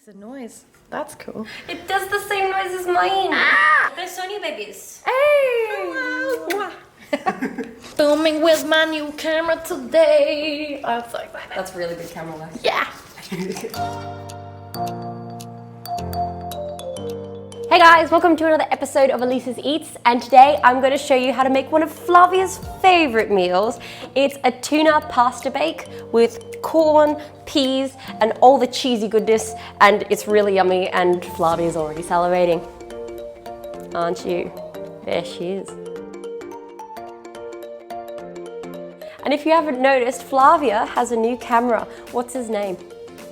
Makes a noise. That's cool. It does the same noise as mine. Ah! They're Sony babies. Hey! Hello. Filming with my new camera today. I'm so excited. That's really good camera work. Yeah. Hey guys, welcome to another episode of ELISE'S Eats, and today I'm going to show you how to make one of Flavia's favourite meals. It's a tuna pasta bake with corn, peas, and all the cheesy goodness, and it's really yummy, and Flavia's already salivating. Aren't you? There she is. And if you haven't noticed, Flavia has a new camera. What's his name?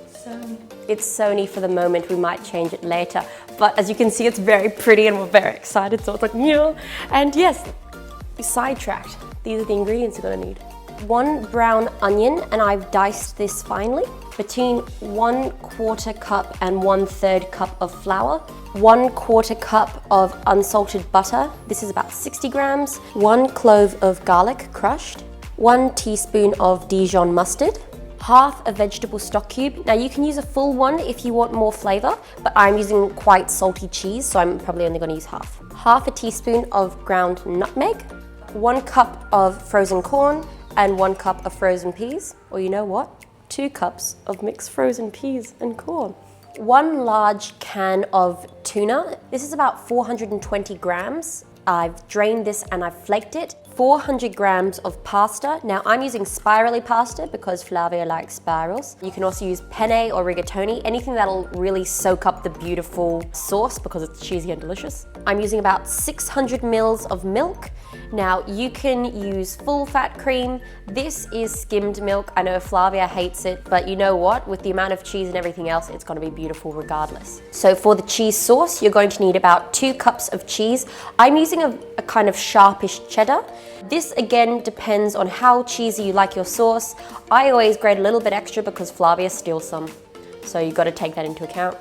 Sony. It's Sony for the moment, we might change it later. But as you can see, it's very pretty and we're very excited, so it's like, yeah. And yes, sidetracked. These are the ingredients you're gonna need. 1 brown onion, and I've diced this finely. Between 1/4 cup and 1/3 cup of flour. 1/4 cup of unsalted butter. This is about 60 grams. 1 clove of garlic crushed. 1 teaspoon of Dijon mustard. Half a vegetable stock cube. Now you can use a full one if you want more flavor, but I'm using quite salty cheese, so I'm probably only gonna use half. Half a teaspoon of ground nutmeg, 1 cup of frozen corn, and 1 cup of frozen peas. Or you know what? 2 cups of mixed frozen peas and corn. 1 large can of tuna. This is about 420 grams. I've drained this and I've flaked it. 400 grams of pasta. Now I'm using spirally pasta because Flavia likes spirals. You can also use penne or rigatoni, anything that'll really soak up the beautiful sauce because it's cheesy and delicious. I'm using about 600 mils of milk. Now you can use full fat cream. This is skimmed milk. I know Flavia hates it, but you know what? With the amount of cheese and everything else, it's gonna be beautiful regardless. So for the cheese sauce, you're going to need about 2 cups of cheese. I'm using a kind of sharpish cheddar. This again depends on how cheesy you like your sauce. I always grate a little bit extra because Flavia steals some. So you've got to take that into account,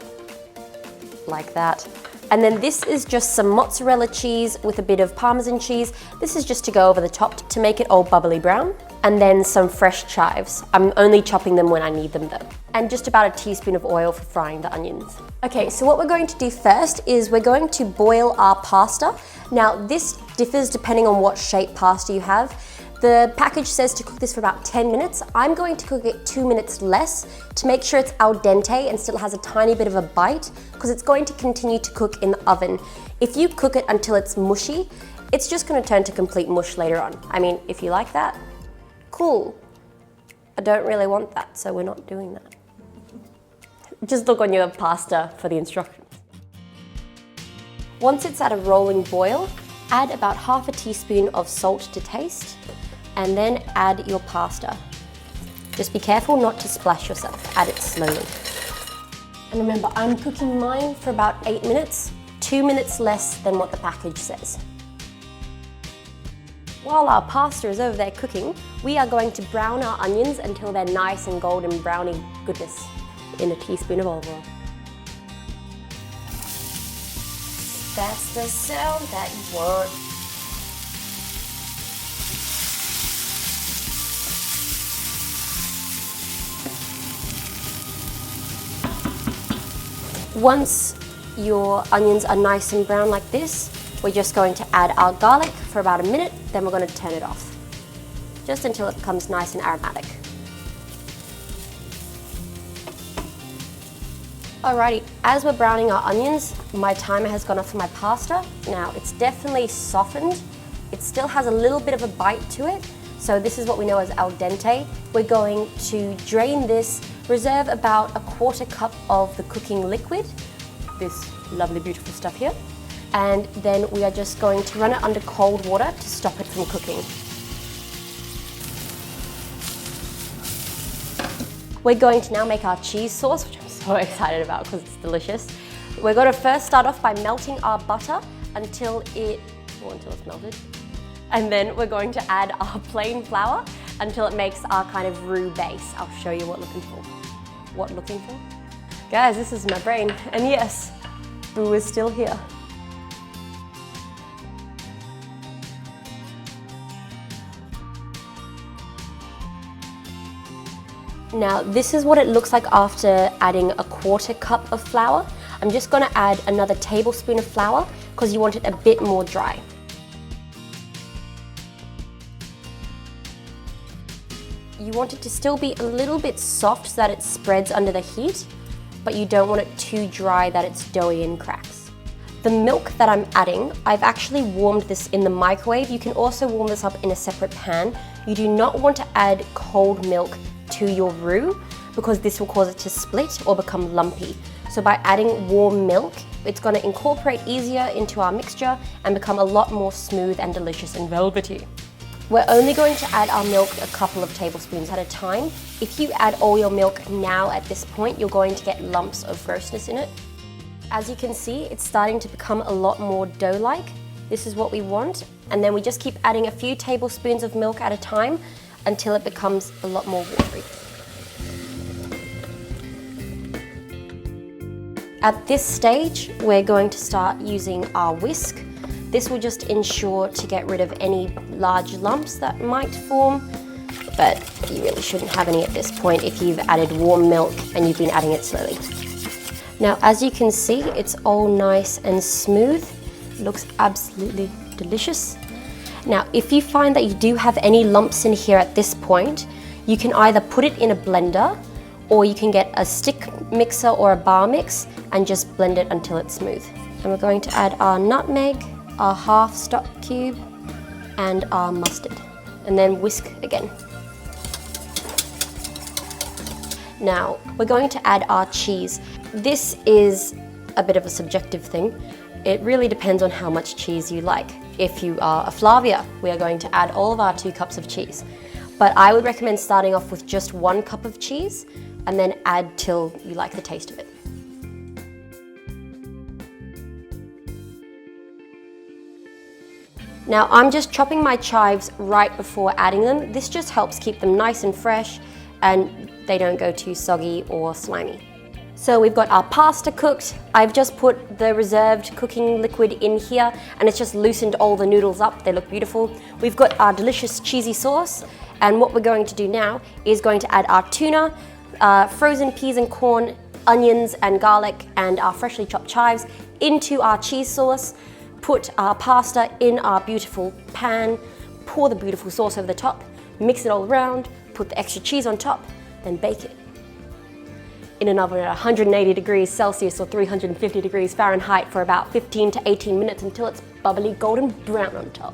like that. And then this is just some mozzarella cheese with a bit of Parmesan cheese. This is just to go over the top to make it all bubbly brown. And then some fresh chives. I'm only chopping them when I need them though. And just about a teaspoon of oil for frying the onions. Okay, so what we're going to do first is we're going to boil our pasta. Now this differs depending on what shape pasta you have. The package says to cook this for about 10 minutes. I'm going to cook it 2 minutes less to make sure it's al dente and still has a tiny bit of a bite because it's going to continue to cook in the oven. If you cook it until it's mushy, it's just going to turn to complete mush later on. I mean, if you like that, cool. I don't really want that, so we're not doing that. Just look on your pasta for the instructions. Once it's at a rolling boil, add about half a teaspoon of salt to taste, and then add your pasta. Just be careful not to splash yourself, add it slowly. And remember, I'm cooking mine for about 8 minutes, 2 minutes less than what the package says. While our pasta is over there cooking, we are going to brown our onions until they're nice and golden browny goodness in a teaspoon of olive oil. That's the sound that you want. Once your onions are nice and brown like this, we're just going to add our garlic for about a minute, then we're going to turn it off. Just until it becomes nice and aromatic. Alrighty, as we're browning our onions, my timer has gone off for my pasta. Now it's definitely softened. It still has a little bit of a bite to it, so this is what we know as al dente. We're going to drain this, reserve about a 1/4 cup of the cooking liquid, this lovely beautiful stuff here, and then we are just going to run it under cold water to stop it from cooking. We're going to now make our cheese sauce, which I'm so excited about because it's delicious. We're going to first start off by melting our butter until it's melted. And then we're going to add our plain flour until it makes our kind of roux base. I'll show you what looking for. What looking for? Guys, this is my brain. And yes, Boo is still here. Now this is what it looks like after adding a 1/4 cup of flour. I'm just going to add another tablespoon of flour because you want it a bit more dry. You want it to still be a little bit soft so that it spreads under the heat, but you don't want it too dry that it's doughy and cracks. The milk that I'm adding, I've actually warmed this in the microwave. You can also warm this up in a separate pan. You do not want to add cold milk to your roux because this will cause it to split or become lumpy. So by adding warm milk, it's going to incorporate easier into our mixture and become a lot more smooth and delicious and velvety. We're only going to add our milk a couple of tablespoons at a time. If you add all your milk now at this point, you're going to get lumps of grossness in it. As you can see, it's starting to become a lot more dough-like. This is what we want. And then we just keep adding a few tablespoons of milk at a time until it becomes a lot more watery. At this stage, we're going to start using our whisk. This will just ensure to get rid of any large lumps that might form, but you really shouldn't have any at this point if you've added warm milk and you've been adding it slowly. Now, as you can see, it's all nice and smooth. It looks absolutely delicious. Now, if you find that you do have any lumps in here at this point, you can either put it in a blender or you can get a stick mixer or a bar mix and just blend it until it's smooth. And we're going to add our nutmeg, our half stock cube, and our mustard, and then whisk again. Now, we're going to add our cheese. This is a bit of a subjective thing. It really depends on how much cheese you like. If you are a Flavia, we are going to add all of our 2 cups of cheese. But I would recommend starting off with just 1 cup of cheese and then add till you like the taste of it. Now I'm just chopping my chives right before adding them. This just helps keep them nice and fresh and they don't go too soggy or slimy. So we've got our pasta cooked. I've just put the reserved cooking liquid in here and it's just loosened all the noodles up. They look beautiful. We've got our delicious cheesy sauce, and what we're going to do now is going to add our tuna, frozen peas and corn, onions and garlic, and our freshly chopped chives into our cheese sauce. Put our pasta in our beautiful pan, pour the beautiful sauce over the top, mix it all around, put the extra cheese on top, then bake it in an oven at 180 degrees Celsius or 350 degrees Fahrenheit for about 15 to 18 minutes until it's bubbly golden brown on top.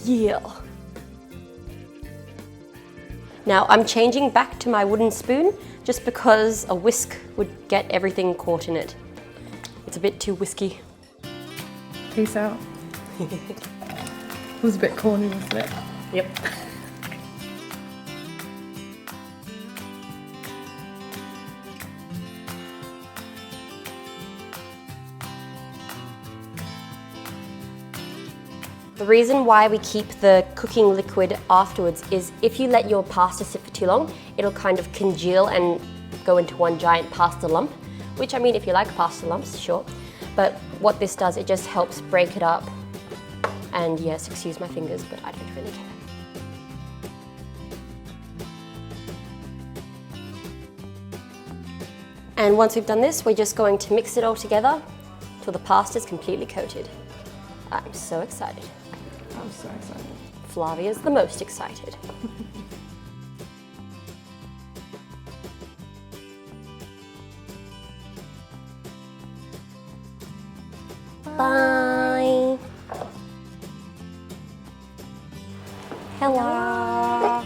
Yeah. Now I'm changing back to my wooden spoon just because a whisk would get everything caught in it. It's a bit too whisky. Peace out. It was a bit corny, wasn't it? Yep. The reason why we keep the cooking liquid afterwards is if you let your pasta sit for too long, it'll kind of congeal and go into one giant pasta lump, which I mean, if you like pasta lumps, sure. But what this does, it just helps break it up. And yes, excuse my fingers, but I don't really care. And once we've done this, we're just going to mix it all together till the pasta is completely coated. I'm so excited. I'm so excited. Flavia's the most excited. Bye. Hello.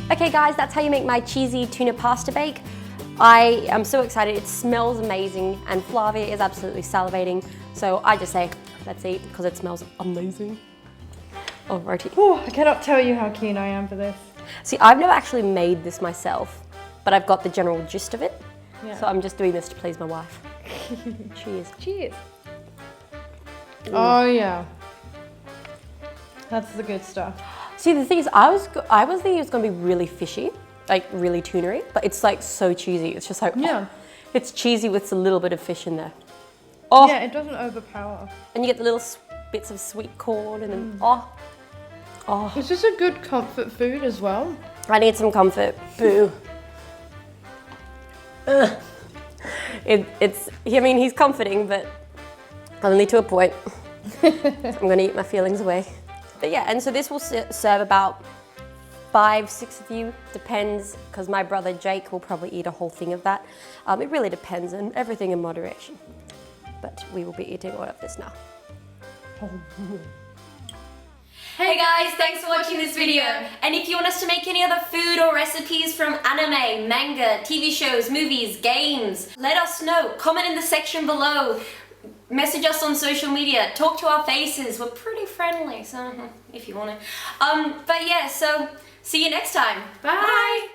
Okay guys, that's how you make my cheesy tuna pasta bake. I am so excited, it smells amazing and Flavia is absolutely salivating. So I just say, let's eat because it smells amazing. Oh, righty. Oh, I cannot tell you how keen I am for this. See, I've never actually made this myself, but I've got the general gist of it. Yeah. So I'm just doing this to please my wife. Cheers. Cheers. Ooh. Oh yeah. That's the good stuff. See, the thing is, I was thinking it was gonna be really fishy, like really tunery, but it's like so cheesy. It's just like, Yeah. It's cheesy with a little bit of fish in there. Oh, Yeah, it doesn't overpower. and you get the little bits of sweet corn and then, It's just a good comfort food as well. I need some comfort. Boo. Ugh. I mean, he's comforting, but only to a point. I'm gonna eat my feelings away. But yeah, and so this will serve about 5-6 of you, depends, because my brother Jake will probably eat a whole thing of that. It really depends, and everything in moderation. But we will be eating all of this now. Hey guys, thanks for watching this video. And if you want us to make any other food or recipes from anime, manga, TV shows, movies, games, let us know. Comment in the section below. Message us on social media. Talk to our faces. We're pretty friendly, so if you want to. But yeah, so see you next time. Bye.